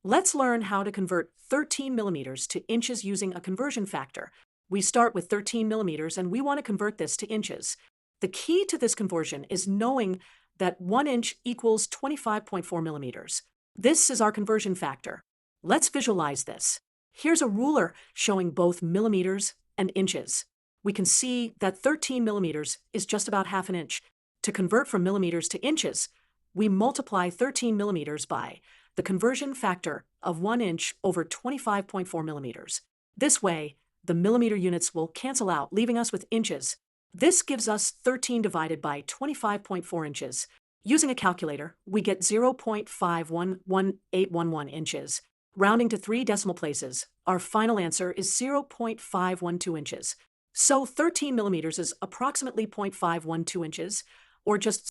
Let's learn how to convert 13 millimeters to inches using a conversion factor. We start with 13 millimeters and we want to convert this to inches. The key to this conversion is knowing that 1 inch equals 25.4 millimeters. This is our conversion factor. Let's visualize this. Here's a ruler showing both millimeters and inches. We can see that 13 millimeters is just about half an inch. To convert from millimeters to inches, we multiply 13 millimeters by the conversion factor of 1 inch over 25.4 millimeters. This way, the millimeter units will cancel out, leaving us with inches. This gives us 13 divided by 25.4 inches. Using a calculator, we get 0.511811 inches. Rounding to 3 decimal places, our final answer is 0.512 inches. So 13 millimeters is approximately 0.512 inches, or just